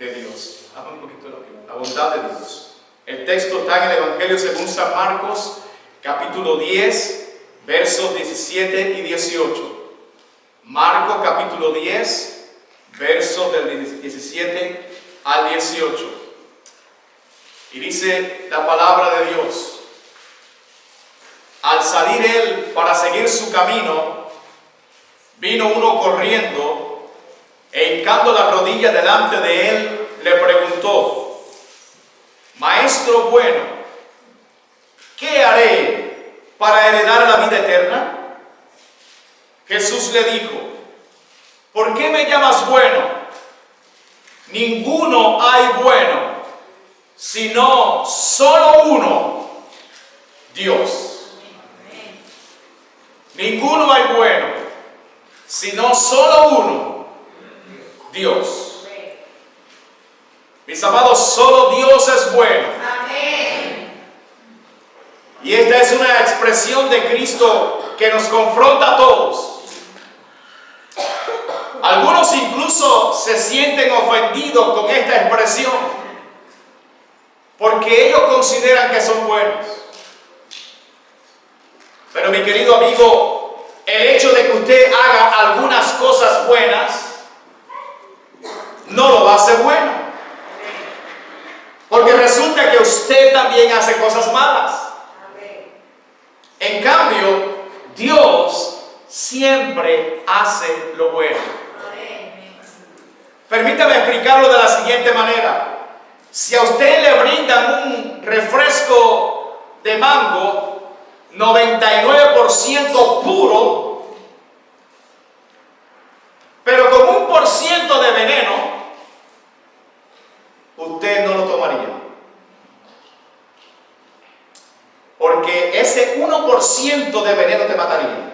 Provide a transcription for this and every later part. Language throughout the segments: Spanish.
de Dios. Habla un poquito de la bondad de Dios. El texto está en el Evangelio según San Marcos, capítulo 10, versos 17 y 18. Marcos capítulo 10, versos del 17 al 18. Y dice la palabra de Dios: al salir él para seguir su camino, vino uno corriendo e hincando la rodilla delante de él, le preguntó: Maestro bueno, ¿qué haré para heredar la vida eterna? Jesús le dijo: ¿por qué me llamas bueno? Ninguno hay bueno, sino solo uno, Dios. Ninguno hay bueno, sino solo uno, Dios. Mis amados, solo Dios es bueno. Y esta es una expresión de Cristo que nos confronta a todos. Algunos incluso se sienten ofendidos con esta expresión, porque ellos consideran que son buenos. Pero mi querido amigo, el hecho de que usted haga algunas cosas buenas no lo hace bueno. Porque resulta que usted también hace cosas malas. En cambio, Dios siempre hace lo bueno. Permítame explicarlo de la siguiente manera. Si a usted le brindan un refresco de mango 99% puro, pero con 1% de veneno, usted no lo tomaría. Porque ese 1% de veneno te mataría.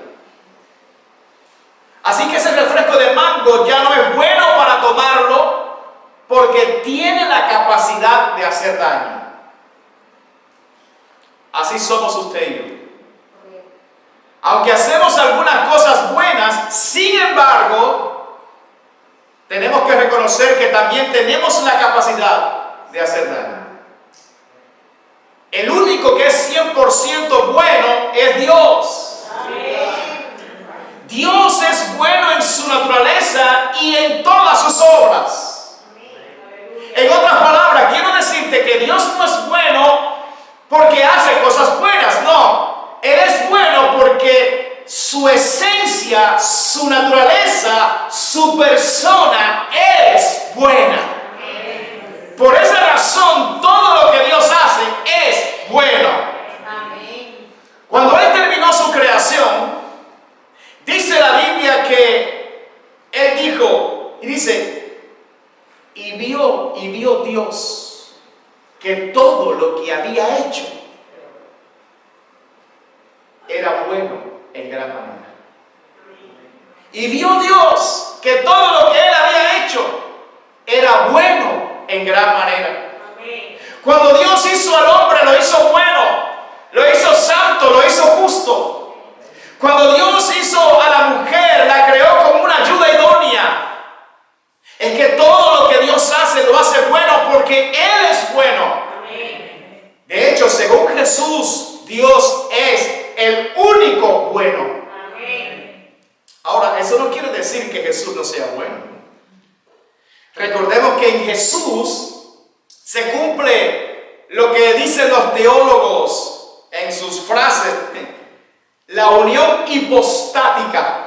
Así que ese refresco de mango ya no es bueno para tomarlo, porque tiene la capacidad de hacer daño. Así somos usted y yo. Aunque hacemos algunas cosas buenas, sin embargo, tenemos que reconocer que también tenemos la capacidad de hacer daño. El único que es 100% bueno es Dios. Dios es bueno en su naturaleza y en todas sus obras. En otras palabras, quiero decirte que Dios no es bueno porque hace cosas buenas, no. Él es bueno porque su esencia, su naturaleza, su persona es buena. Por esa razón, todo lo que Dios hace es bueno. Cuando Él terminó su creación, dice la Biblia que Él dijo, y dice, y vio Dios que todo lo que había hecho era bueno en gran manera. Y vio Dios que todo lo que Él había hecho era bueno en gran manera. Cuando Dios hizo al hombre, lo hizo bueno, lo hizo santo, lo hizo justo. Cuando Dios hizo a la mujer, la creó como una ayuda idónea. Es que todo lo que Dios hace, lo hace bueno porque Él es bueno. De hecho, según Jesús, Dios es el único bueno. Ahora, eso no quiere decir que Jesús no sea bueno. Recordemos que en Jesús se cumple lo que dicen los teólogos en sus frases: la unión hipostática.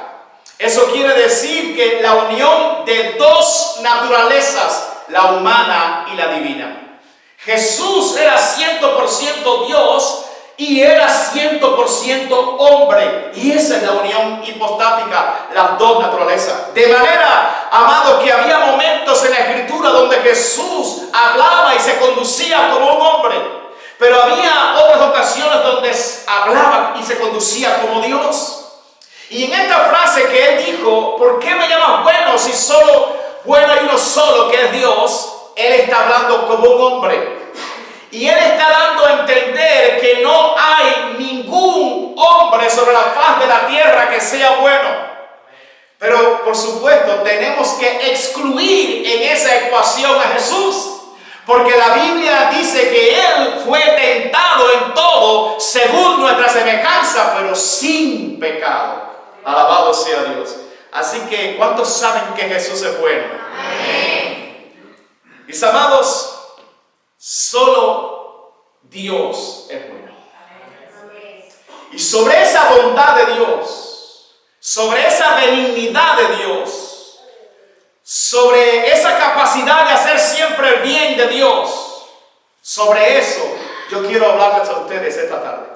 Eso quiere decir que la unión de dos naturalezas, la humana y la divina. Jesús era 100% Dios y era 100% hombre. Y esa es la unión hipostática, las dos naturalezas. De manera, amado, que había momentos en la Escritura donde Jesús hablaba y se conducía como un hombre. Pero había otras ocasiones donde hablaba y se conducía como Dios. Y en esta frase que Él dijo, ¿por qué me llamas bueno si solo bueno hay uno solo que es Dios? Él está hablando como un hombre. Y Él está dando a entender que no hay ningún hombre sobre la faz de la tierra que sea bueno. Pero por supuesto tenemos que excluir en esa ecuación a Jesús. Porque la Biblia dice que Él fue tentado en todo según nuestra semejanza, pero sin pecado. Alabado sea Dios. Así que, ¿cuántos saben que Jesús es bueno? Amén. Mis amados, solo Dios es bueno. Y sobre esa bondad de Dios, sobre esa benignidad de Dios, sobre esa capacidad de hacer siempre el bien de Dios, sobre eso yo quiero hablarles a ustedes esta tarde.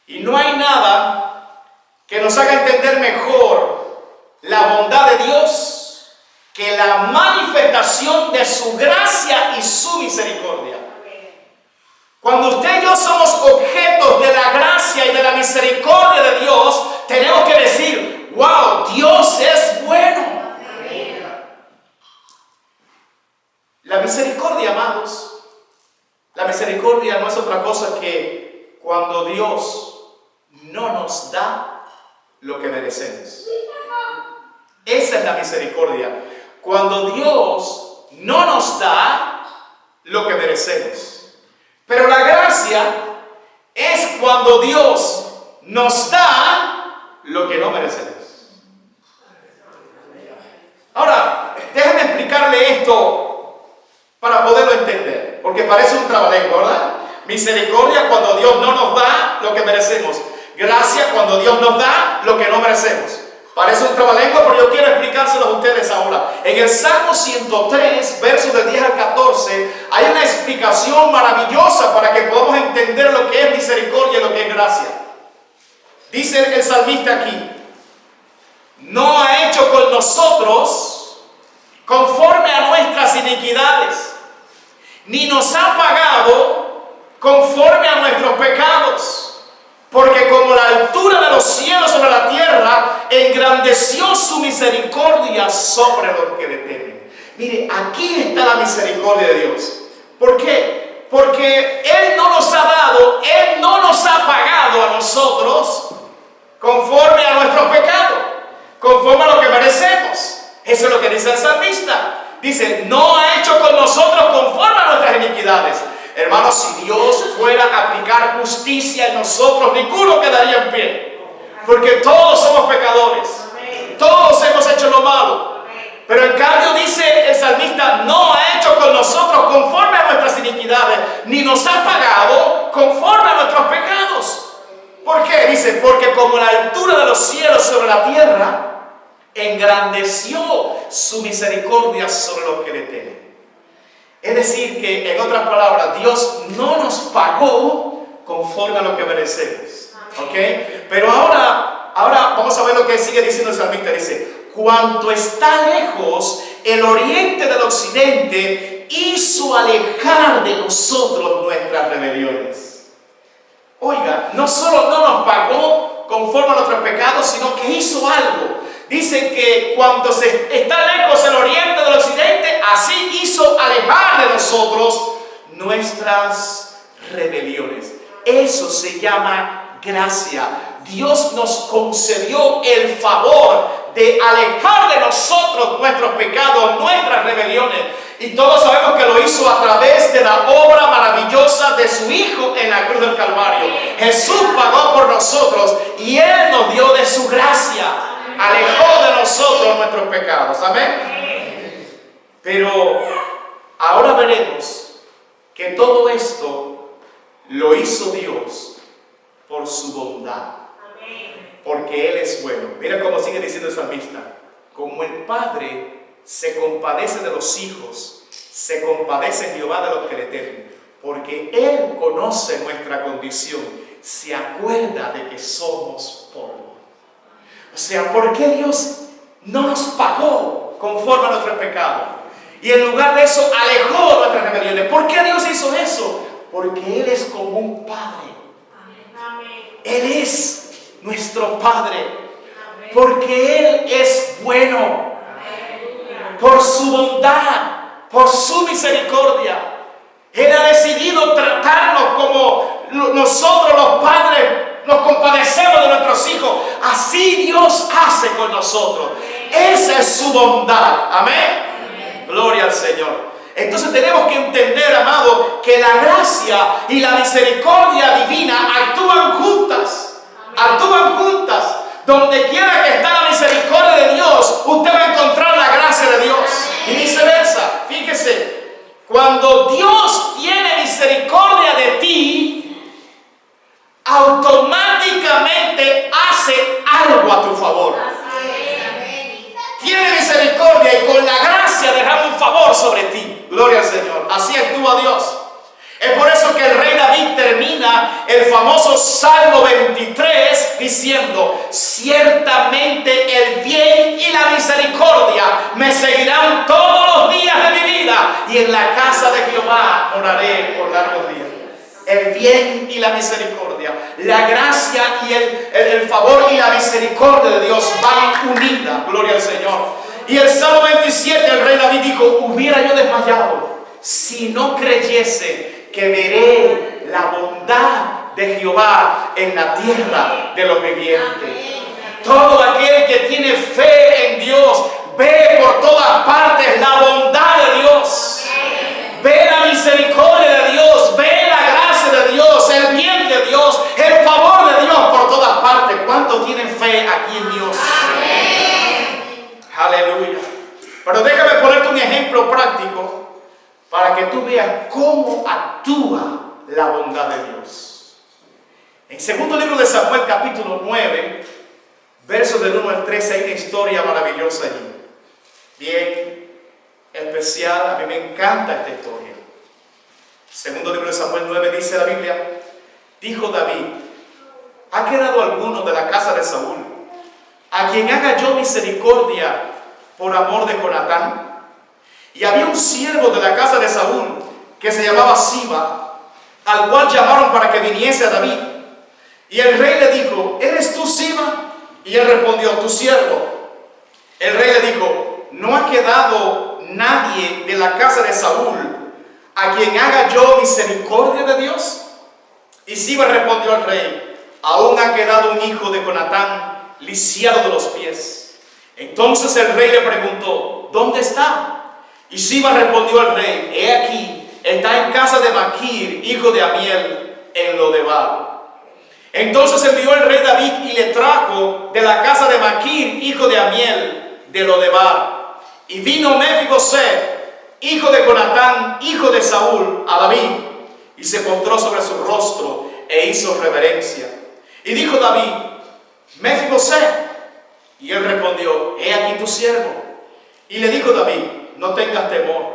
Y no hay nada que nos haga entender mejor la bondad de Dios que la manifestación de su gracia y su misericordia. Cuando usted y yo somos objetos de la gracia y de la misericordia de Dios, tenemos que decir, wow, Dios es bueno. La misericordia, amados, la misericordia no es otra cosa que cuando Dios no nos da lo que merecemos. Esa es la misericordia. Cuando Dios no nos da lo que merecemos. Pero la gracia es cuando Dios nos da lo que no merecemos. Ahora, déjenme explicarle esto para poderlo entender, porque parece un trabalengua, ¿verdad? Misericordia cuando Dios no nos da lo que merecemos. Gracia cuando Dios nos da lo que no merecemos. Parece un trabalengua, pero yo quiero explicárselo a ustedes ahora. En el Salmo 103, versos del 10 al 14, hay una explicación maravillosa para que podamos entender lo que es misericordia y lo que es gracia. Dice el salmista aquí, no ha hecho con nosotros conforme a nuestras iniquidades, ni nos ha pagado conforme a nuestros pecados. Porque como la altura de los cielos sobre la tierra, engrandeció su misericordia sobre los que le temen. Mire, aquí está la misericordia de Dios. ¿Por qué? Porque Él no nos ha dado, Él no nos ha pagado a nosotros conforme a nuestros pecados, conforme a lo que merecemos. Eso es lo que dice el salmista. Dice, no ha hecho con nosotros conforme a nuestras iniquidades. Hermanos, si Dios fuera a aplicar justicia en nosotros, ninguno quedaría en pie. Porque todos somos pecadores. Todos hemos hecho lo malo. Pero en cambio dice el salmista, no ha hecho con nosotros conforme a nuestras iniquidades, ni nos ha pagado conforme a nuestros pecados. ¿Por qué? Dice, porque como la altura de los cielos sobre la tierra, engrandeció su misericordia sobre los que le temen. Es decir, que en otras palabras, Dios no nos pagó conforme a lo que merecemos. ¿Ok? Pero ahora vamos a ver lo que sigue diciendo el salmista. Dice, cuanto está lejos el oriente del occidente, hizo alejar de nosotros nuestras rebeliones. Oiga, no solo no nos pagó conforme a nuestros pecados, sino que hizo algo. Dice que cuando está lejos el oriente del occidente, así hizo alejar de nosotros nuestras rebeliones. Eso se llama gracia. Dios nos concedió el favor de alejar de nosotros nuestros pecados, nuestras rebeliones. Y todos sabemos que lo hizo a través de la obra maravillosa de su Hijo en la cruz del Calvario. Jesús pagó por nosotros y Él nos dio de su gracia. Alejó de nosotros nuestros pecados. Amén. Pero ahora veremos que todo esto lo hizo Dios por su bondad. Porque Él es bueno. Mira cómo sigue diciendo el salmista. Como el Padre se compadece de los hijos, se compadece Jehová de los que le temen. Porque Él conoce nuestra condición, se acuerda de que somos polvo. O sea, ¿por qué Dios no nos pagó conforme a nuestros pecados? Y en lugar de eso alejó nuestras rebeliones. ¿Por qué Dios hizo eso? Porque Él es como un Padre. Él es nuestro Padre. Porque Él es bueno. Por su bondad, por su misericordia. Él ha decidido tratarnos como nosotros los padres nos compadecemos de nuestros hijos. Así Dios hace con nosotros. Esa es su bondad. Amén. Gloria al Señor. Entonces tenemos que entender, amado, que la gracia y la misericordia divina actúan juntas. Actúan juntas. Donde quiera que está la misericordia de Dios, usted va a encontrar la gracia de Dios. Y viceversa. Fíjese, cuando Dios tiene misericordia de ti, automáticamente hace algo a tu favor. Tiene misericordia y con la gracia derrama un favor sobre ti. Gloria al Señor. Así actúa Dios. Es por eso que el rey David termina el famoso Salmo 23 diciendo: ciertamente el bien y la misericordia me seguirán todos los días de mi vida, y en la casa de Jehová moraré por largos días. El bien y la misericordia, la gracia y el favor y la misericordia de Dios van unidas. Gloria al Señor. Y el Salmo 27, el rey David dijo: hubiera yo desmayado si no creyese que veré la bondad de Jehová en la tierra de los vivientes. Todo aquel que tiene fe en Dios ve por todas partes la bondad de Dios, ve la misericordia de Dios, ve la gracia de Dios, el bien de Dios, el favor de Dios por todas partes. ¿Cuántos tienen fe aquí en Dios? Aleluya. Pero déjame ponerte un ejemplo práctico para que tú veas cómo actúa la bondad de Dios. En segundo libro de Samuel, capítulo 9, versos del 1 al 13, hay una historia maravillosa allí. Bien especial, a mí me encanta esta historia. Segundo libro de Samuel 9 dice la Biblia: dijo David: ¿ha quedado alguno de la casa de Saúl a quien haga yo misericordia por amor de Jonatán? Y había un siervo de la casa de Saúl que se llamaba Siba, al cual llamaron para que viniese a David. Y el rey le dijo: ¿eres tú Siba? Y él respondió: tu siervo. El rey le dijo: ¿no ha quedado nadie de la casa de Saúl a quien haga yo misericordia de Dios? Y Siba respondió al rey: aún ha quedado un hijo de Jonatán, lisiado de los pies. Entonces el rey le preguntó: ¿dónde está? Y Siba respondió al rey: he aquí, está en casa de Maquir, hijo de Amiel, en Lodebar. Entonces envió el rey David y le trajo de la casa de Maquir, hijo de Amiel, de Lodebar. Y vino Mefiboset, hijo de Jonatán, hijo de Saúl, a David, y se postró sobre su rostro e hizo reverencia. Y dijo David: Mefiboset. Y él respondió: he aquí tu siervo. Y le dijo David: no tengas temor,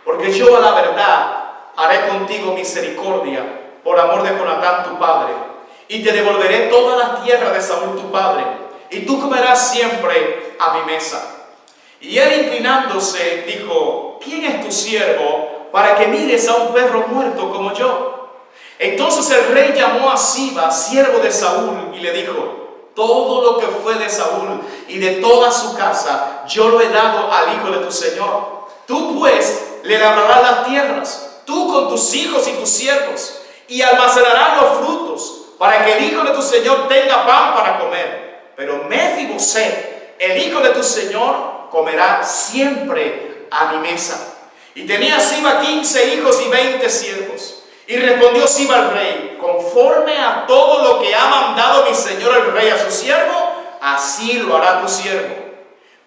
porque yo a la verdad haré contigo misericordia por amor de Jonatán tu padre, y te devolveré toda la tierra de Saúl tu padre, y tú comerás siempre a mi mesa. Y él, inclinándose, dijo: ¿quién es tu siervo para que mires a un perro muerto como yo? Entonces el rey llamó a Siba, siervo de Saúl, y le dijo: todo lo que fue de Saúl y de toda su casa, yo lo he dado al hijo de tu señor. Tú pues le labrarás las tierras, tú con tus hijos y tus siervos, y almacenarás los frutos, para que el hijo de tu señor tenga pan para comer. Pero Mefiboset, el hijo de tu señor, comerá siempre a mi mesa. Y tenía Siba 15 hijos y 20 siervos. Y respondió Siba al rey: conforme a todo lo que ha mandado mi señor el rey a su siervo, así lo hará tu siervo.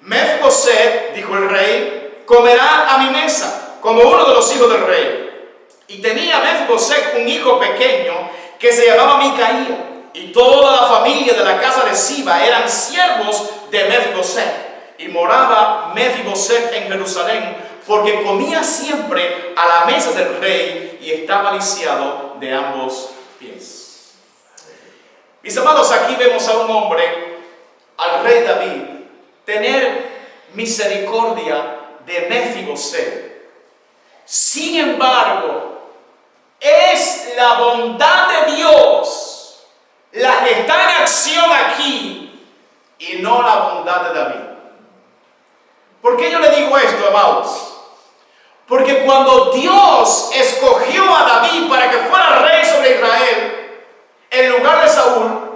Mefiboset, dijo el rey, comerá a mi mesa, como uno de los hijos del rey. Y tenía Mefiboset un hijo pequeño que se llamaba Micaía, y toda la familia de la casa de Siba eran siervos de Mefiboset. Y moraba Mefiboset en Jerusalén, porque comía siempre a la mesa del rey y estaba lisiado de ambos pies. Mis amados, aquí vemos a un hombre, al rey David, tener misericordia de Mefiboset. Sin embargo, es la bondad de Dios la que está en acción aquí y no la bondad de David. ¿Por qué yo le digo esto, amados? Porque cuando Dios escogió a David para que fuera rey sobre Israel, en lugar de Saúl,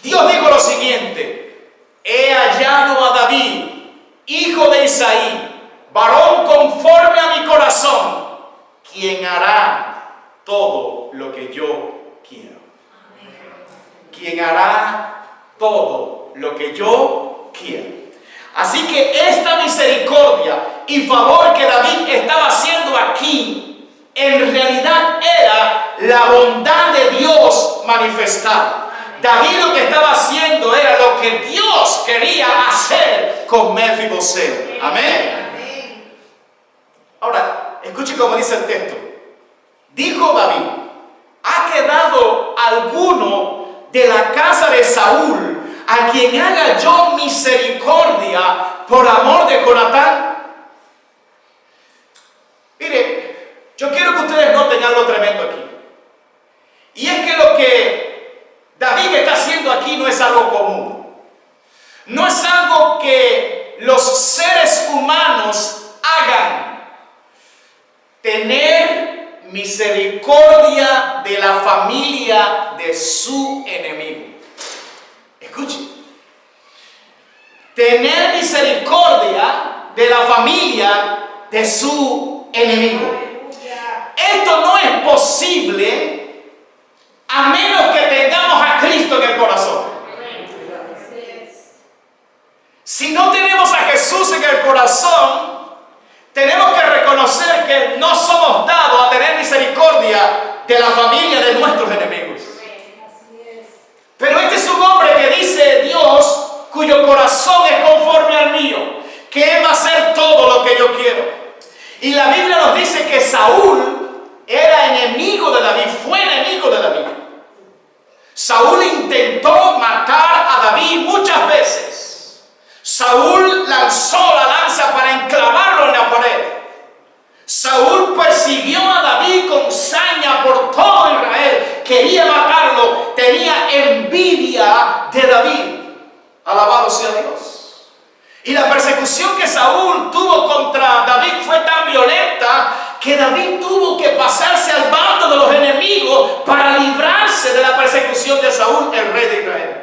Dios dijo lo siguiente: he hallado a David, hijo de Isaí, varón conforme a mi corazón, quien hará todo lo que yo quiero. Quien hará todo lo que yo quiero. Así que esta misericordia y favor que David estaba haciendo aquí, en realidad era la bondad de Dios manifestada. David lo que estaba haciendo era lo que Dios quería hacer con Mefiboset. Amén. Ahora, escuche cómo dice el texto. Dijo David: ¿ha quedado alguno de la casa de Saúl a quien haga yo misericordia por amor de Jonatán? Mire, yo quiero que ustedes noten algo tremendo aquí. Y es que lo que David está haciendo aquí no es algo común. No es algo que los seres humanos hagan. Tener misericordia de la familia de su enemigo. Escuchen. Tener misericordia de la familia de su enemigo. Esto no es posible a menos que tengamos a Cristo en el corazón. Si no tenemos a Jesús en el corazón, tenemos que reconocer que no somos dados a tener misericordia de la familia de nuestros enemigos. Pero este es un hombre que dice: Dios, cuyo corazón es conforme al mío, que Él va a hacer todo lo que yo quiero. Y la Biblia nos dice que Saúl era enemigo de David, fue enemigo de David. Saúl intentó matar a David muchas veces. Saúl lanzó la lanza para enclavarlo en la pared. Saúl persiguió a David con saña por todo Israel. Quería matarlo. Tenía envidia de David. Alabado sea Dios. Y la persecución que Saúl tuvo contra David fue tan violenta que David tuvo que pasarse al bando de los enemigos para librarse de la persecución de Saúl, el rey de Israel.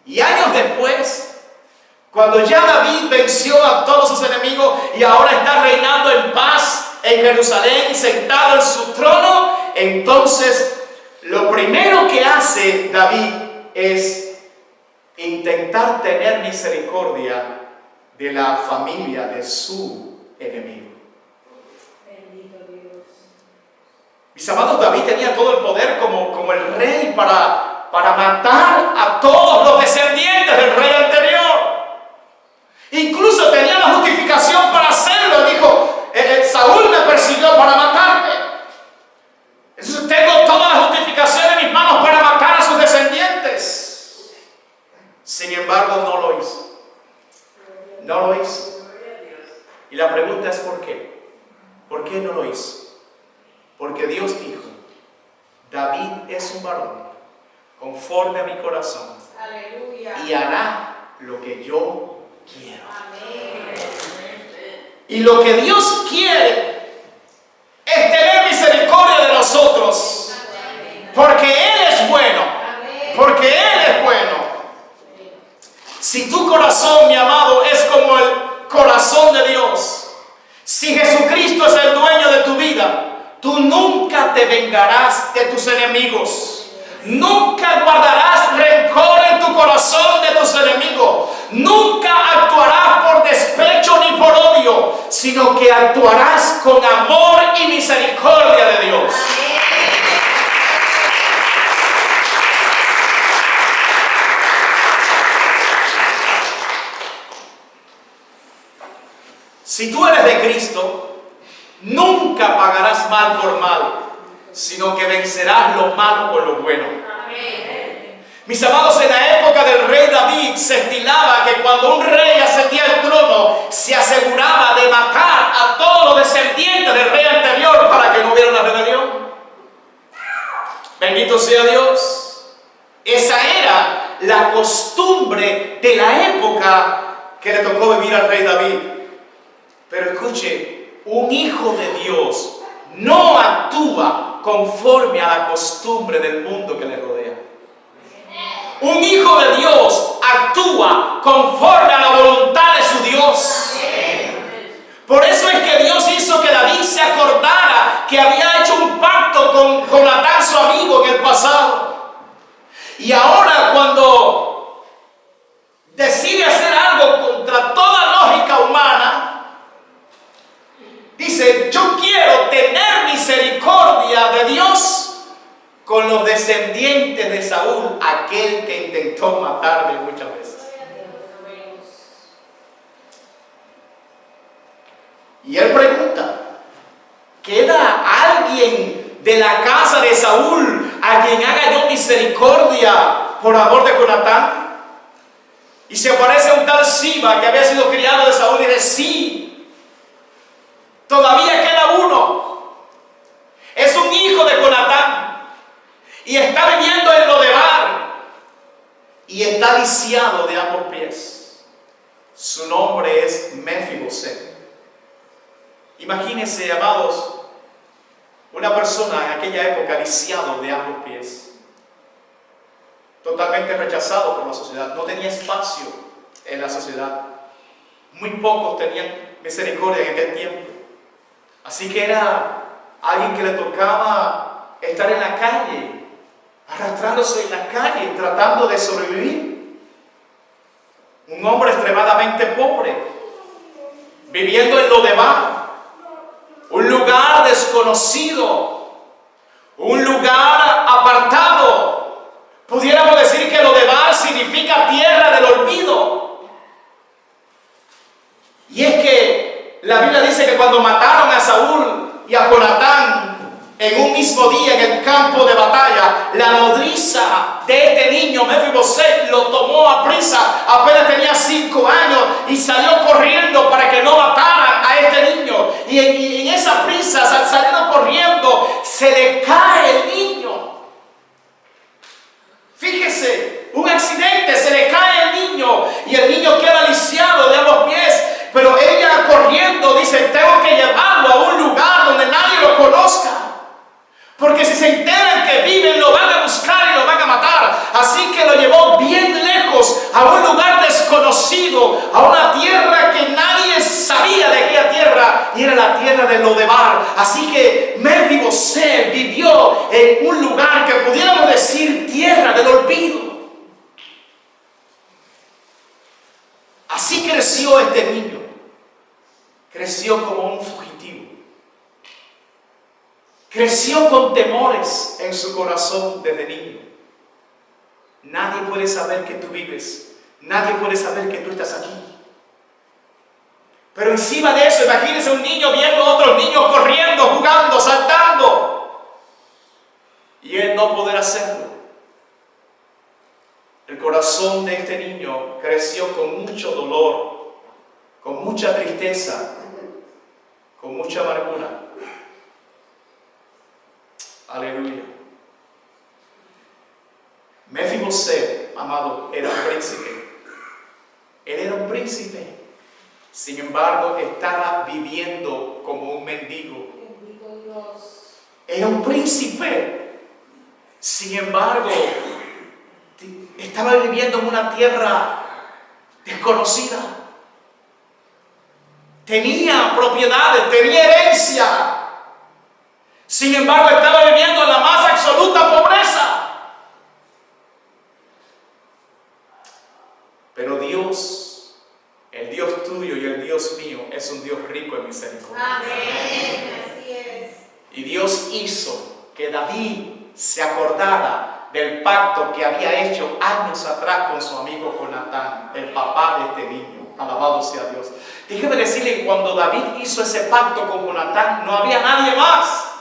Y años después, cuando ya David venció a todos sus enemigos y ahora está reinando en paz en Jerusalén, sentado en su trono, entonces lo primero que hace David es intentar tener misericordia de la familia de su enemigo. Bendito Dios. Mis amados, David tenía todo el poder como el rey para matar a todos los descendientes del rey anterior. Incluso tenía la justificación para hacerlo. Dijo: Saúl me persiguió para matarme. Entonces tengo toda la justificación en mis manos para matar a sus descendientes. Sin embargo, no lo hizo. No lo hizo. Y la pregunta es: ¿por qué? ¿Por qué no lo hizo? Porque Dios dijo: David es un varón conforme a mi corazón. Aleluya. Y hará lo que yo quiero. Amén. Y lo que Dios quiere es tener misericordia de nosotros. Porque Él es bueno. Porque Él es bueno. Si tu corazón, mi amado, es como el corazón de Dios, si Jesucristo es el dueño de tu vida, tú nunca te vengarás de tus enemigos. Nunca guardarás rencor en tu corazón de tus enemigos. Nunca actuarás por despecho ni por odio, sino que actuarás con amor y misericordia de Dios. Si tú eres de Cristo, nunca pagarás mal por mal, sino que vencerás lo malo por lo bueno. Amén. Mis amados, en la época del rey David se estilaba que cuando un rey ascendía al trono, se aseguraba de matar a todos los descendientes del rey anterior para que no hubiera una rebelión. Bendito sea Dios. Esa era la costumbre de la época que le tocó vivir al rey David. Pero escuche, un hijo de Dios no actúa conforme a la costumbre del mundo que le rodea. Un hijo de Dios actúa conforme a la voluntad de su Dios. Por eso es que Dios hizo que David se acordara que había hecho un pacto con Jonatán, su amigo, en el pasado. Y ahora cuando decide hacer algo contra toda lógica humana, dice: yo quiero tener misericordia de Dios con los descendientes de Saúl, aquel que intentó matarme muchas veces. Y él pregunta: ¿queda alguien de la casa de Saúl a quien haga yo misericordia por amor de Jonatán? Y se aparece un tal Siba, que había sido criado de Saúl, y dice: sí, todavía queda uno. Es un hijo de Jonatán y está viviendo en Lodebar y está lisiado de ambos pies. Su nombre es Mefiboset. Imagínense, amados, una persona en aquella época lisiado de ambos pies, totalmente rechazado por la sociedad, no tenía espacio en la sociedad. Muy pocos tenían misericordia en aquel tiempo. Así que era alguien que le tocaba estar en la calle, arrastrándose en la calle, tratando de sobrevivir. Un hombre extremadamente pobre, viviendo en Lodebar, un lugar desconocido, un lugar apartado. Pudiéramos decir que Lodebar significa tierra del olvido. Y es que la Biblia dice que cuando mataron a Saúl y a Jonatán en un mismo día en el campo de batalla, la nodriza de este niño, Mefiboset, lo tomó a prisa. Apenas tenía 5 años y salió corriendo para que no mataran a este niño. Y en esa prisa, saliendo corriendo, se le cae el niño. Fíjese, un accidente, se le cae el niño y el niño queda lisiado de ambos pies. Pero ella corriendo dice: tengo que llevarlo a un lugar donde nadie lo conozca, porque si se enteran que viven, lo van a buscar y lo van a matar. Así que lo llevó bien lejos, a un lugar desconocido, a una tierra que nadie sabía de aquella tierra, y era la tierra de Lodebar. Así que Mefiboset vivió en un lugar que pudiéramos decir tierra del olvido. Así creció este niño. Creció como un fugitivo. Creció con temores en su corazón desde niño. Nadie puede saber que tú vives. Nadie puede saber que tú estás aquí. Pero encima de eso, imagínense un niño viendo a otros niños corriendo, jugando, saltando, y él no poder hacerlo. El corazón de este niño creció con mucho dolor, con mucha tristeza, con mucha amargura. Aleluya. Mefiboset, amado, era un príncipe. Él era un príncipe. Sin embargo, estaba viviendo como un mendigo. Era un príncipe. Sin embargo, estaba viviendo en una tierra desconocida. Tenía propiedades, tenía herencia. Sin embargo, estaba viviendo en la más absoluta pobreza. Pero Dios, el Dios tuyo y el Dios mío, es un Dios rico en misericordia. Amén. Así es. Y Dios hizo que David se acordara del pacto que había hecho años atrás con su amigo Jonatán, el papá de este niño. Alabado sea Dios. Déjeme decirle, cuando David hizo ese pacto con Jonatán, no había nadie más.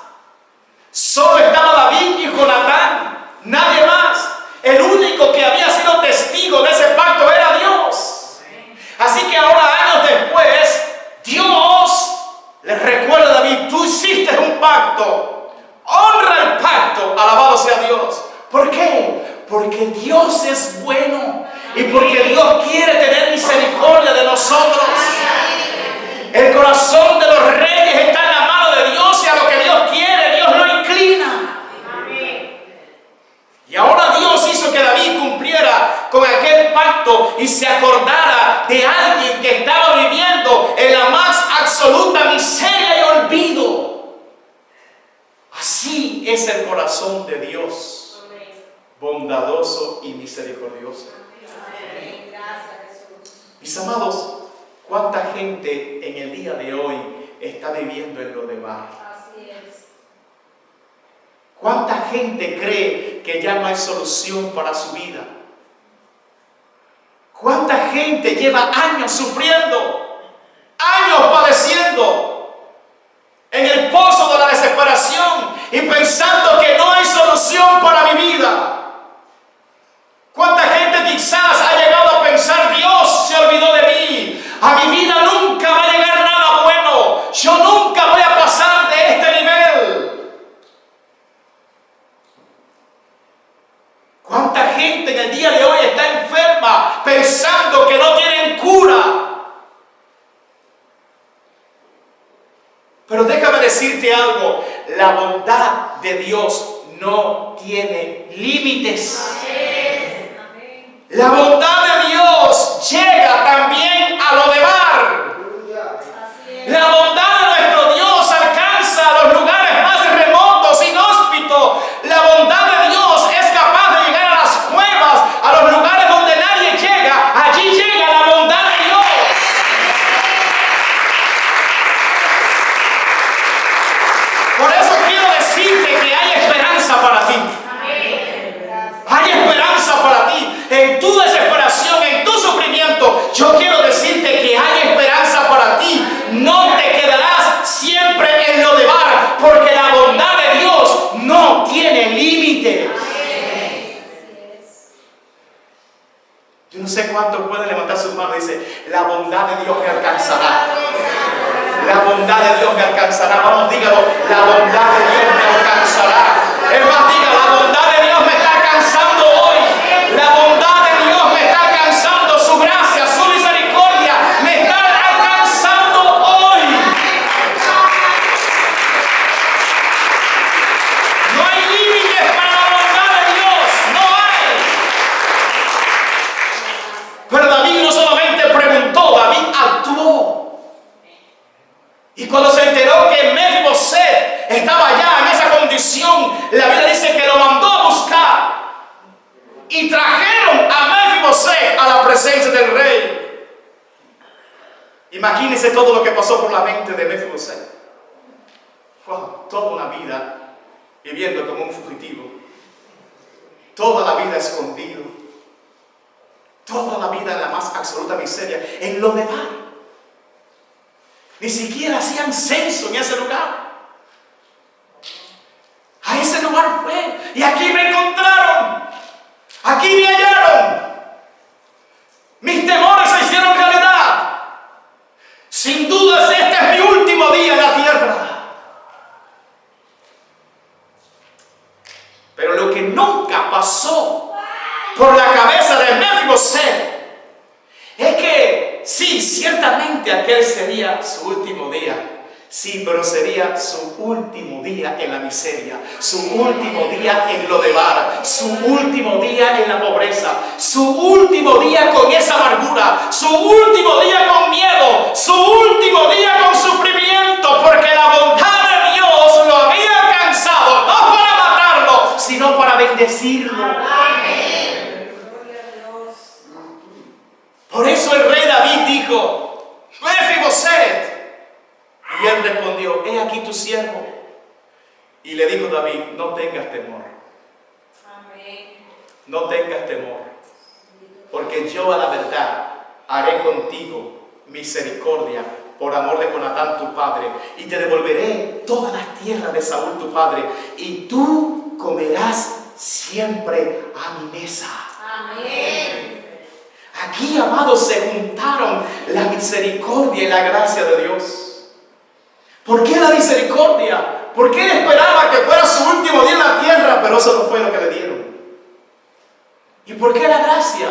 Solo estaba David y Jonatán, nadie más. El único que había sido testigo de ese pacto era Dios. Así que ahora, años después, Dios les recuerda a David: tú hiciste un pacto, honra el pacto, alabado sea Dios. ¿Por qué? Porque Dios es bueno y porque Dios quiere tener misericordia de nosotros. El corazón de los reyes está en la mano de Dios, y a lo que Dios quiere, Dios lo inclina. Y ahora Dios hizo que David cumpliera es el corazón de Dios, bondadoso y misericordioso. Amén. Gracias, Jesús. Mis amados, ¿cuánta gente en el día de hoy está viviendo en lo de bar? Así es. ¿Cuánta gente cree que ya no hay solución para su vida? ¿Cuánta gente lleva años sufriendo, años padeciendo en el pozo de la desesperación y pensando que no hay solución para mi vida? ¿Cuánta gente quizás ha llegado a pensar, Dios se olvidó de mí, a mi vida nunca va a llegar nada bueno, yo nunca voy a pasar de este nivel? ¿Cuánta gente en el día de hoy está enferma pensando que no tienen cura? Pero déjame decirte algo, la bondad de Dios no tiene límites. Amén. La bondad de Dios llega también a lo de mar. Así es. La bondad de nuestro Dios alcanza a los lugares más remotos, inhóspitos. La bondad de Dios es capaz de llegar a las cuevas, a los lugares donde nadie llega. Allí llega la bondad de Dios. Por eso quiero decirte que hay esperanza para ti. Amén. Gracias. Hay esperanza para ti. En tu desesperación, en tu sufrimiento, yo quiero decirte que hay esperanza para ti. No te quedarás siempre en lo de bar, porque la bondad de Dios no tiene límites. Así es. Yo no sé cuántos pueden levantar sus manos y dice, la bondad de Dios me alcanzará. La bondad de Dios me alcanzará. Vamos, dígalo, la bondad de Dios me alcanzará. Es más, diga, la bondad de Dios me está alcanzando hoy. La bondad de Dios me está alcanzando. Su gracia, su misericordia me está alcanzando hoy. No hay límites para la bondad de Dios. No hay. Pero David no solamente preguntó, David actuó. Y cuando se enteró que Mefiboset estaba ya en esa condición, la Biblia dice que lo mandó a buscar. Y trajeron a Mefiboset a la presencia del rey. Imagínense todo lo que pasó por la mente de Mefiboset. Wow, toda una vida viviendo como un fugitivo. Toda la vida escondido. Toda la vida en la más absoluta miseria. En lo de bar. Ni siquiera hacían censo en ese lugar. A ese lugar fue. Y aquí me encontraron. Aquí me hallaron. Mis temores se hicieron realidad. Sin dudas este es mi último día en la tierra. Pero lo que nunca pasó por la cabeza de Mefiboset es que sí, ciertamente aquel sería su último día. Sí, pero sería su último día en la miseria, su último día en lo de bar, su último día en la pobreza, su último día con esa amargura, su último día con miedo, su último día con sufrimiento, porque la bondad de Dios lo había alcanzado, no para matarlo, sino para bendecirlo. Por eso el rey David dijo, Mefiboset. Y él respondió, he aquí tu siervo. Y le dijo David, no tengas temor. Amén. No tengas temor. Porque yo a la verdad haré contigo misericordia por amor de Jonatán tu padre. Y te devolveré todas las tierras de Saúl tu padre. Y tú comerás siempre a mi mesa. Amén. Aquí, amados, se juntaron la misericordia y la gracia de Dios. ¿Por qué la misericordia? Porque él esperaba que fuera su último día en la tierra, pero eso no fue lo que le dieron. ¿Y por qué la gracia?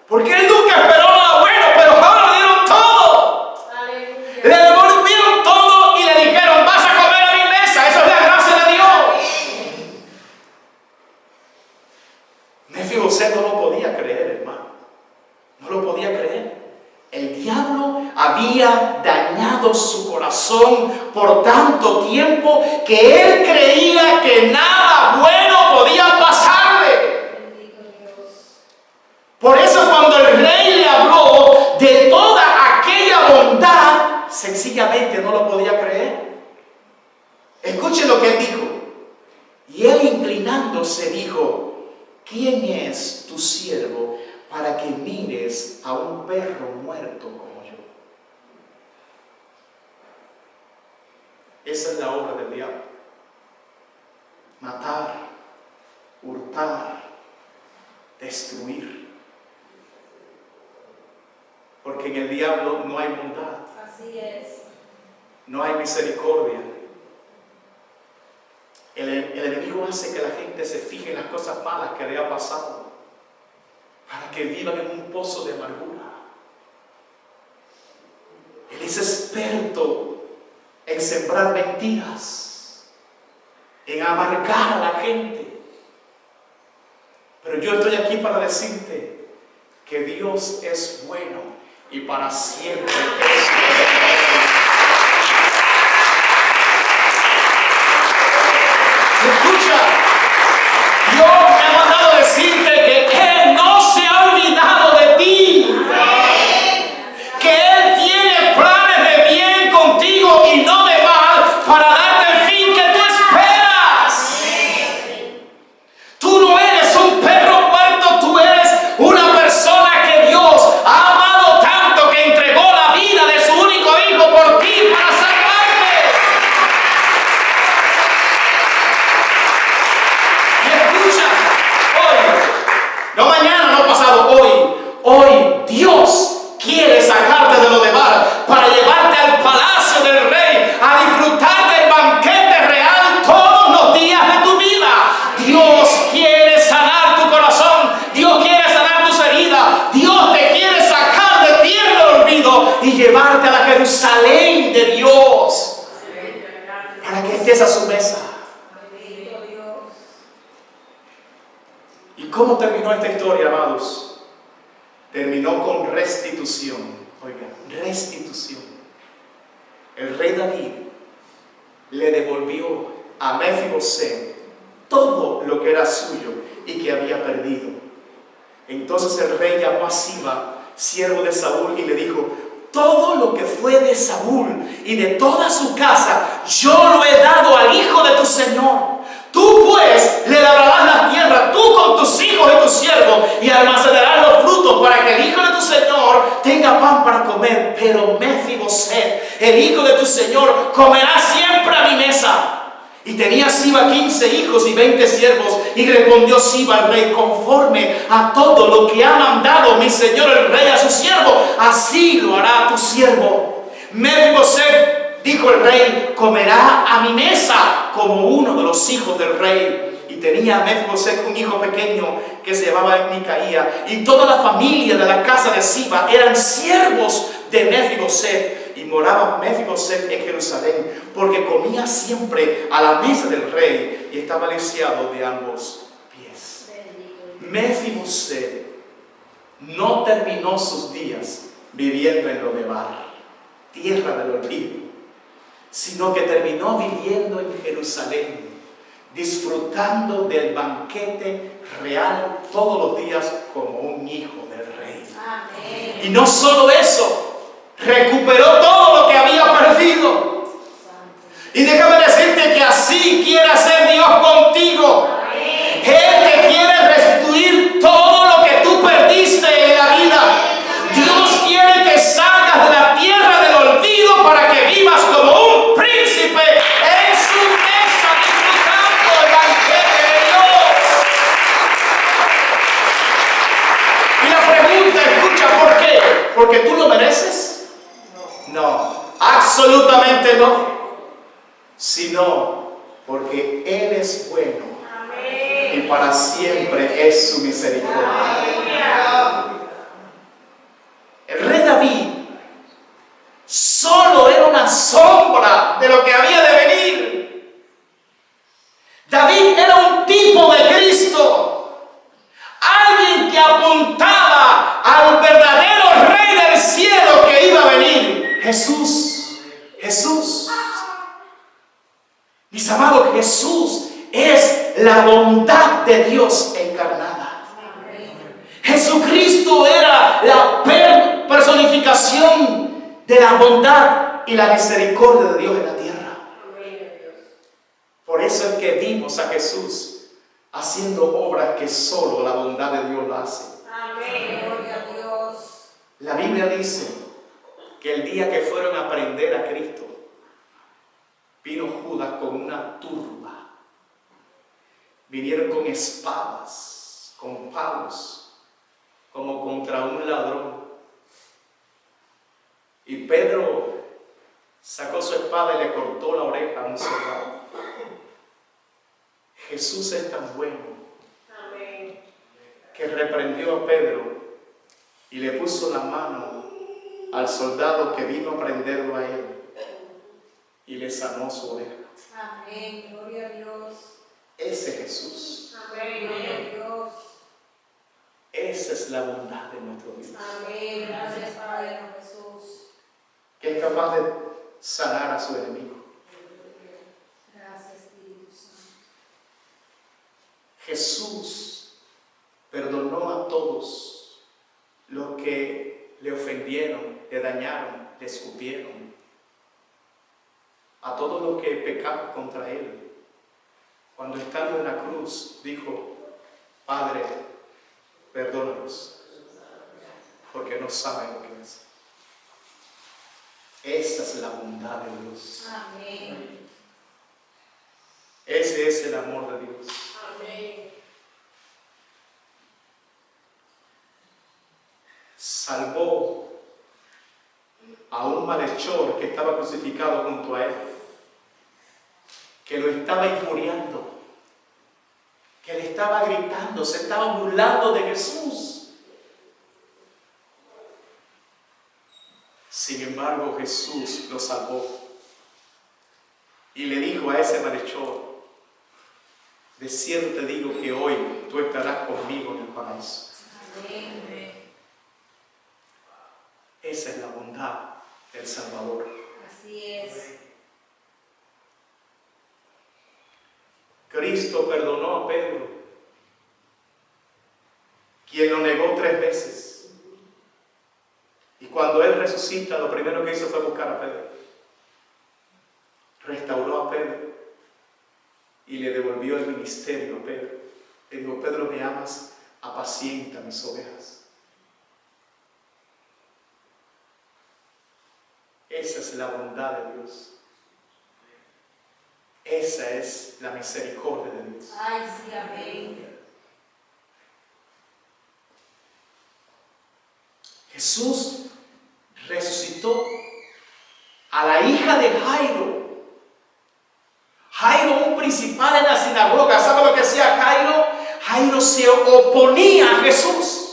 Porque él nunca esperó nada bueno, pero ahora le dieron todo. Aleluya. Le devolvieron todo y le dijeron, vas a comer a mi mesa. Eso es la gracia de Dios. Mefiboset no lo podía creer, hermano. No lo podía creer. El diablo había dañado su corazón por tanto tiempo que él creía que nada bueno podía pasarle. Bendito Dios. Por eso cuando el rey le habló de toda aquella bondad, sencillamente no lo podía creer. Escuchen lo que él dijo. Y él inclinándose dijo: ¿quién es tu siervo para que mires a un perro muerto como yo? Esa es la obra del diablo. Matar, hurtar, destruir. Porque en el diablo no hay bondad, Así es. no hay misericordia. El enemigo hace que la gente se fije en las cosas malas que le ha pasado para que vivan en un pozo de amargura. Él es experto en sembrar mentiras, en amargar a la gente. Pero yo estoy aquí para decirte que Dios es bueno y para siempre es bueno. Escucha, Dios me ha mandado decirte que Él no se ha olvidado de ti. Que Él tiene planes de bien contigo y no de mal para darte el fin que tú esperas. Tú no eres un perro muerto, tú eres una persona que Dios ha amado tanto que entregó la vida de su único hijo por ti para salvarte. No mañana, no pasado, hoy Dios quiere sacarte de lo de mar para llevarte al palacio del rey a disfrutar del banquete real todos los días de tu vida. Dios quiere sanar tu corazón, Dios quiere sanar tus heridas, Dios te quiere sacar de tierra del olvido y llevarte a la Jerusalén de Dios para que estés a su mesa. ¿Y cómo terminó esta historia, amados? Terminó con restitución. Oiga, restitución. El rey David le devolvió a Mefiboset todo lo que era suyo y que había perdido. Entonces el rey llamó a Siba, siervo de Saúl, y le dijo: todo lo que fue de Saúl y de toda su casa, yo lo he dado al hijo de tu señor. Tú pues le labrarás la tierra, tú con tus hijos y tus siervos, y almacenarás los frutos para que el hijo de tu señor tenga pan para comer. Pero Mefiboset, el hijo de tu señor, comerá siempre a mi mesa. Y tenía Siba 15 hijos y 20 siervos. Y respondió Siba al rey: conforme a todo lo que ha mandado mi señor el rey a su siervo, así lo hará tu siervo. Mefiboset, dijo el rey, comerá a mi mesa como uno de los hijos del rey. Y tenía Mefiboset un hijo pequeño que se llamaba Micaía. Y toda la familia de la casa de Siba eran siervos de Mefiboset. Y moraba Mefiboset en Jerusalén, porque comía siempre a la mesa del rey y estaba lisiado de ambos pies. Mefiboset no terminó sus días viviendo en Lodebar, tierra del olvido, sino que terminó viviendo en Jerusalén, disfrutando del banquete real todos los días como un hijo del rey. Amén. Y no solo eso, recuperó todo lo que había perdido. Y déjame decirte que así quiere hacer Dios contigo. Amén. Él te quiere restituir todo lo que tú perdiste en la vida. Dios quiere que salgas de la tierra del olvido para que vivas como un príncipe en su mesa, disfrutando el banquete de Dios. Y la pregunta, escucha, ¿por qué? ¿Porque tú lo mereces? No, absolutamente no. Sino porque Él es bueno. Amén. Y para siempre es su misericordia. Amén. El rey David solo era una sombra de lo que había de venir. David era un tipo de Cristo, alguien que apuntaba al verdadero rey del cielo que iba a venir. Jesús. Mis amados, Jesús es la bondad de Dios encarnada. Jesucristo era la personificación de la bondad y la misericordia de Dios en la tierra. Por eso es que vimos a Jesús haciendo obras que solo la bondad de Dios la hace. Amén. Gloria a Dios. La Biblia dice que el día que fueron a prender a Cristo, vino Judas con una turba. Vinieron con espadas, con palos, como contra un ladrón. Y Pedro sacó su espada y le cortó la oreja a un soldado. Jesús es tan bueno que reprendió a Pedro y le puso la mano al soldado que vino a prenderlo a él y le sanó su oreja. Amén. Gloria a Dios. Ese Jesús. Amén. Gloria a Dios. Esa es la bondad de nuestro Dios. Amén. Gracias, Padre Jesús. Que es capaz de sanar a su enemigo. Gracias, Espíritu Santo. Jesús perdonó a todos los que le ofendieron, le dañaron, le escupieron. A todos los que pecaron contra él. Cuando estando en la cruz dijo: Padre, perdónalos, porque no saben lo que hacen. Esa es la bondad de Dios. Amén. Ese es el amor de Dios. Amén. Salvó a un malhechor que estaba crucificado junto a él, que lo estaba injuriando, que le estaba gritando, se estaba burlando de Jesús. Sin embargo, Jesús lo salvó y le dijo a ese malhechor: de cierto te digo que hoy tú estarás conmigo en el paraíso. Amén. Esa es la bondad del Salvador. Así es. Cristo perdonó a Pedro, quien lo negó 3 veces. Y cuando él resucita, lo primero que hizo fue buscar a Pedro. Restauró a Pedro y le devolvió el ministerio a Pedro. Le dijo: Pedro, ¿me amas? Apacienta mis ovejas. Esa es la bondad de Dios. Esa es la misericordia de Dios. Ay, sí, amén. Jesús resucitó a la hija de Jairo. Jairo, un principal en la sinagoga. ¿Sabe lo que hacía Jairo? Jairo se oponía a Jesús.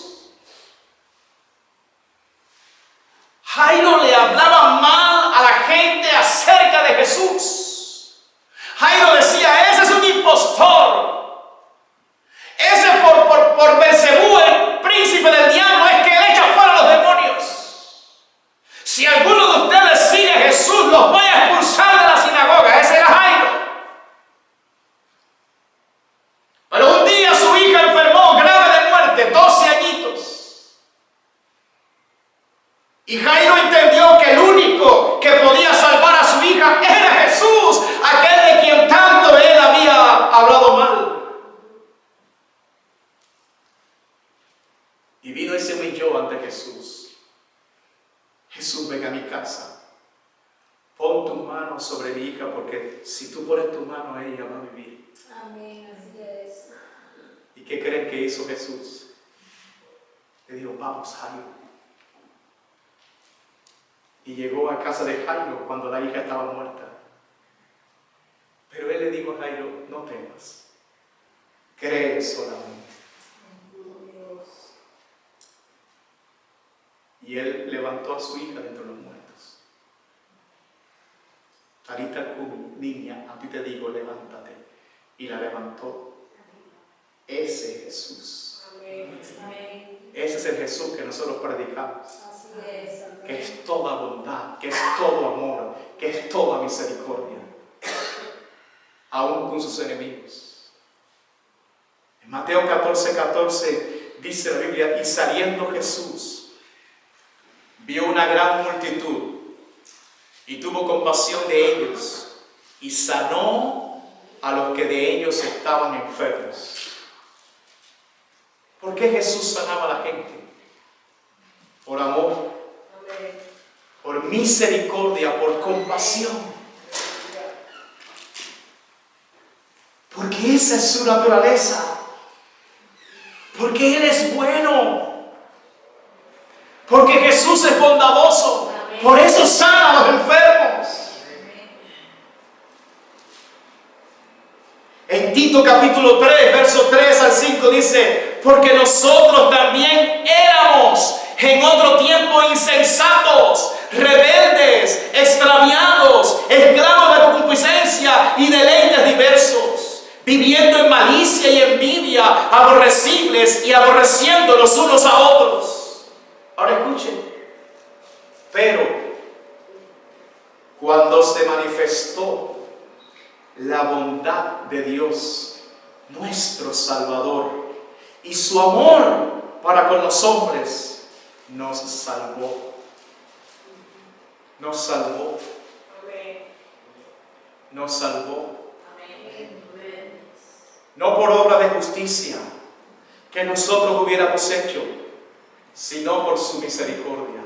Jairo le hablaba mal a la gente acerca de Jesús. Jairo decía: ese es un impostor. Ese por Belcebú, el príncipe del diablo, es que él echa fuera a los demonios. Si alguno de ustedes sigue a Jesús, los voy a expulsar de la sinagoga. Ese era Jairo. Pero un día su hija enfermó grave de muerte, 12 añitos. Y Jairo entendió que el único que podía salvar a su hija era Jesús, aquel de quien tanto él había hablado mal. Y vino y se humilló ante Jesús. Jesús, ven a mi casa. Pon tu mano sobre mi hija, porque si tú pones tu mano, ella va a vivir. Amén, así es. ¿Y qué creen que hizo Jesús? Le dijo: vamos, Jairo. Y llegó a casa de Jairo cuando la hija estaba muerta. Pero él le dijo a Jairo: no temas, cree solamente. Y él levantó a su hija de entre los muertos. Talita cumi, niña, a ti te digo, levántate. Y la levantó. Ese es Jesús. Amén. Ese es el Jesús que nosotros predicamos. Así es. Amén. Que es toda bondad, que es todo amor, que es toda misericordia. aún con sus enemigos. En Mateo 14:14 dice la Biblia, y saliendo Jesús, vio una gran multitud y tuvo compasión de ellos y sanó a los que de ellos estaban enfermos. ¿Por qué Jesús sanaba a la gente? Por amor, por misericordia, por compasión. Porque esa es su naturaleza. Porque Él es bueno. Porque Jesús es bondadoso. Por eso sana a los enfermos. En Tito capítulo 3, verso 3 al 5 dice, porque nosotros también éramos en otro tiempo insensatos, rebeldes, extraviados, esclavos de concupiscencia y deleites diversos, viviendo en malicia y envidia, aborrecibles y aborreciendo los unos a otros. Ahora escuchen. Pero cuando se manifestó la bondad de Dios, nuestro Salvador, y su amor para con los hombres, nos salvó. Nos salvó. Nos salvó. No por obra de justicia que nosotros hubiéramos hecho, sino por su misericordia.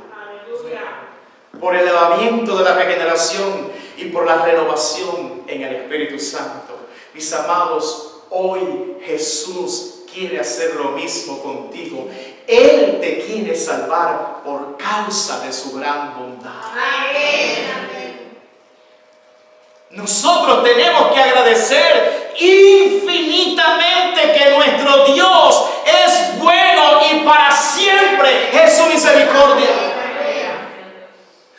Por el lavamiento de la regeneración y por la renovación en el Espíritu Santo. Mis amados, hoy Jesús quiere hacer lo mismo contigo. Él te quiere salvar por causa de su gran bondad. Amén. Nosotros tenemos que agradecer infinitamente que nuestro Dios es bueno y para siempre es su misericordia.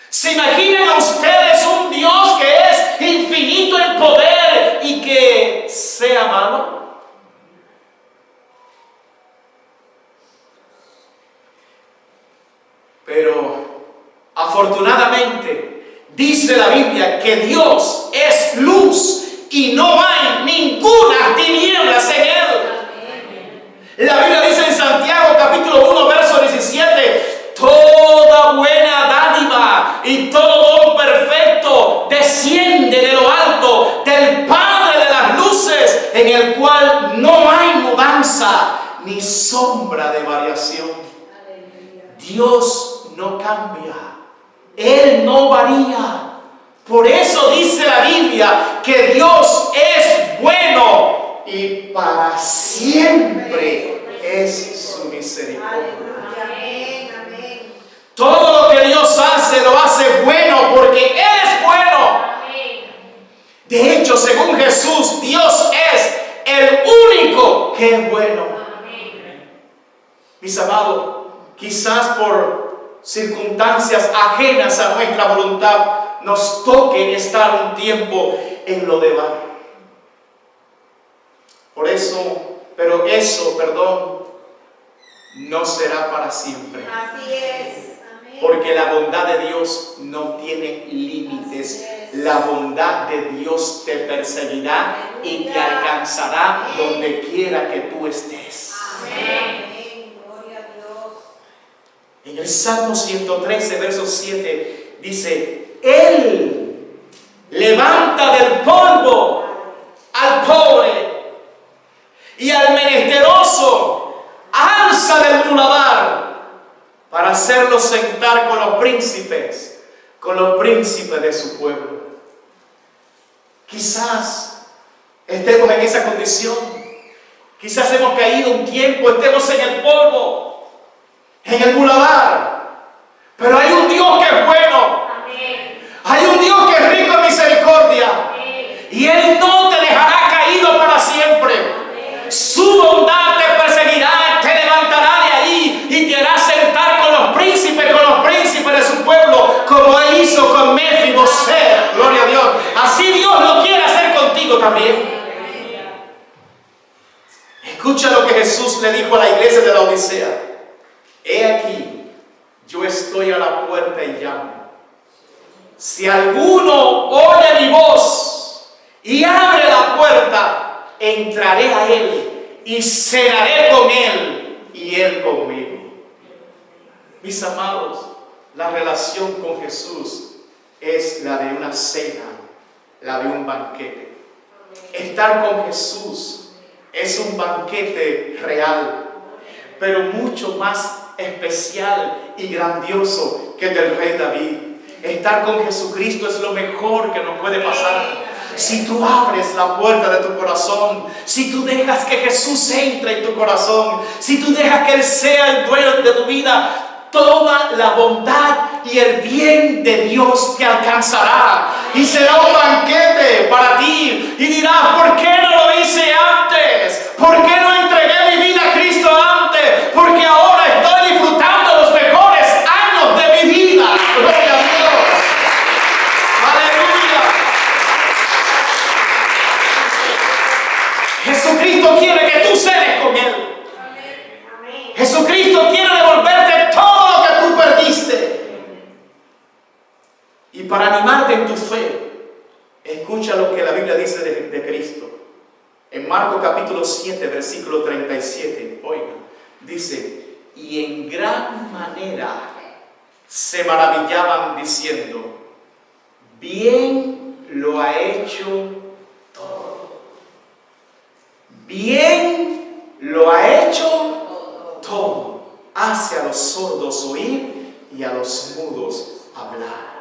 ¿Se imaginan a ustedes un Dios que es infinito en poder y que sea malo? Pero afortunadamente dice la Biblia que Dios es luz y no hay ninguna tinieblas en Él. La Biblia dice en Santiago capítulo 1 verso 17, toda buena dádiva y todo don perfecto desciende de lo alto del Padre de las luces, en el cual no hay mudanza ni sombra de variación. Dios no cambia, Él no varía. Por eso dice la Biblia que Dios es bueno y para siempre es su misericordia. Todo lo que Dios hace, lo hace bueno porque Él es bueno. De hecho, según Jesús, Dios es el único que es bueno. Mis amados, quizás por circunstancias ajenas a nuestra voluntad, nos toque estar un tiempo en lo de bar. Por eso, no será para siempre. Así es. Porque la bondad de Dios no tiene límites. La bondad de Dios te perseguirá y te alcanzará donde quiera que tú estés. Amén. Gloria a Dios. En el Salmo 113, verso 7, dice, Él levanta del polvo al pobre y al menesteroso alza del muladar para hacerlo sentar con los príncipes de su pueblo. Quizás estemos en esa condición. Quizás hemos caído un tiempo, estemos en el polvo, en el muladar. Pero hay un Dios que es bueno. Amén. Hay un Dios que es rico en misericordia. Amén. Y Él no te dejará caído para siempre. Amén. Su bondad te perseguirá, te levantará de ahí y te hará sentar con los príncipes de su pueblo, como Él hizo con Mefiboset. Gloria a Dios. Así Dios lo quiere hacer contigo también. Escucha lo que Jesús le dijo a la iglesia de la Odisea. He aquí, yo estoy a la puerta y llamo. Si alguno oye mi voz y abre la puerta, entraré a Él y cenaré con Él y Él conmigo. Mis amados, la relación con Jesús es la de una cena, la de un banquete. Estar con Jesús es un banquete real, pero mucho más especial y grandioso que el del rey David. Estar con Jesucristo es lo mejor que nos puede pasar. Si tú abres la puerta de tu corazón, si tú dejas que Jesús entre en tu corazón, si tú dejas que Él sea el dueño de tu vida, toda la bondad y el bien de Dios te alcanzará y será un banquete para ti. Y dirás, ¿por qué no lo hice antes? ¿Por qué no entregué mi vida a Cristo antes? Porque ahora estoy disfrutando los mejores años de mi vida. Gloria a Dios. Aleluya. Jesucristo quiere que tú cenes con Él. Jesucristo quiere devolverte todo lo que tú perdiste. Y para animarte en tu fe, escucha lo que la Biblia dice de Cristo. En Marcos capítulo 7, versículo 37, oiga, dice, y en gran manera se maravillaban diciendo, bien lo ha hecho todo. Bien lo ha hecho todo. Hace a los sordos oír y a los mudos hablar.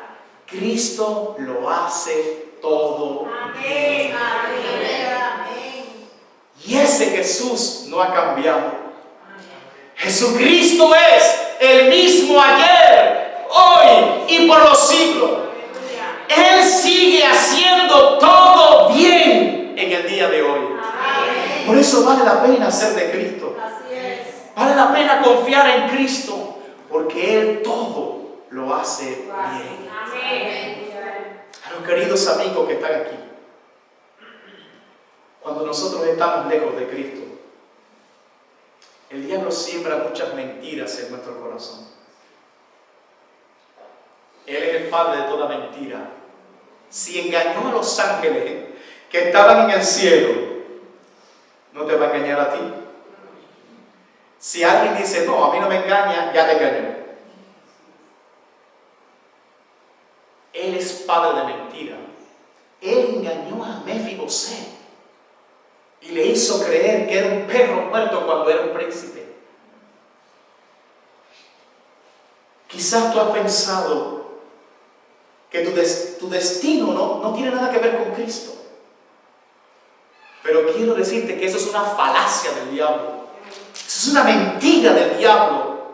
Cristo lo hace todo. Amén. Amén. Y ese Jesús no ha cambiado. Jesucristo es el mismo ayer, hoy y por los siglos. Él sigue haciendo todo bien en el día de hoy. Por eso vale la pena ser de Cristo. Así es. Vale la pena confiar en Cristo, porque Él todo lo hace bien. Amén. A los queridos amigos que están aquí, cuando nosotros estamos lejos de Cristo, el diablo siembra muchas mentiras en nuestro corazón. Él es el padre de toda mentira. Si engañó a los ángeles que estaban en el cielo, ¿no te va a engañar a ti? Si alguien dice, no, a mí no me engaña, ya te engañó. Él es padre de mentira. Él engañó a Mefiboset y le hizo creer que era un perro muerto cuando era un príncipe. Quizás tú has pensado que tu destino no tiene nada que ver con Cristo. Pero quiero decirte que eso es una falacia del diablo. Eso es una mentira del diablo.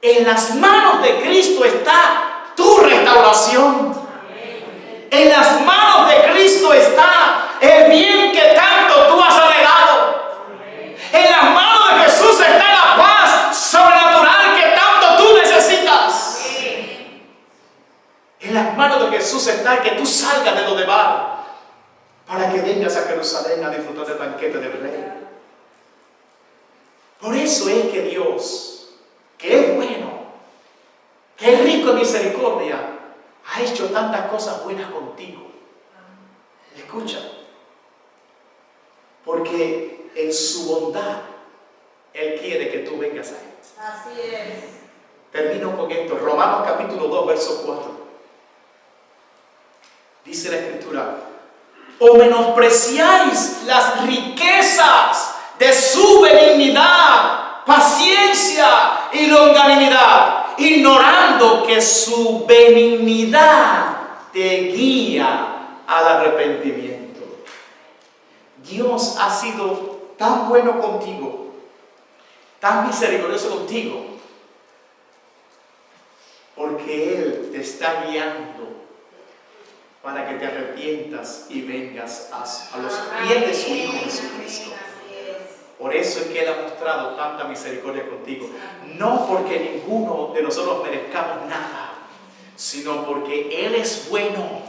En las manos de Cristo está tu restauración. En las manos de Cristo está el bien que tanto tú has anhelado. En las manos de Jesús está la paz sobrenatural que tanto tú necesitas. En las manos de Jesús está que tú salgas de Lodebar para que vengas a Jerusalén a disfrutar del banquete del Rey. Por eso es que Dios, que es bueno, que es rico en misericordia, ha hecho tantas cosas buenas contigo. Escucha, porque en su bondad Él quiere que tú vengas a Él. Así es. Termino con esto. Romanos capítulo 2, verso 4. Dice la Escritura, o menospreciáis las riquezas de su benignidad, paciencia y longanimidad, ignorando que su benignidad te guía al arrepentimiento. Dios ha sido tan bueno contigo, tan misericordioso contigo, porque Él te está guiando para que te arrepientas y vengas a los pies de su Hijo Jesucristo. Por eso es que Él ha mostrado tanta misericordia contigo. No porque ninguno de nosotros merezcamos nada, sino porque Él es bueno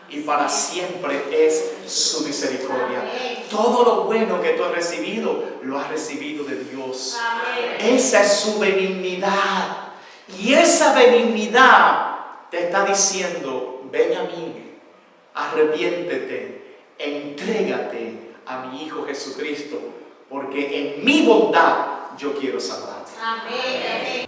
y para siempre es su misericordia. Todo lo bueno que tú has recibido, lo has recibido de Dios. Esa es su benignidad. Y esa benignidad te está diciendo, ven a mí, arrepiéntete, entrégate a mi Hijo Jesucristo, porque en mi bondad yo quiero salvarte. Amén.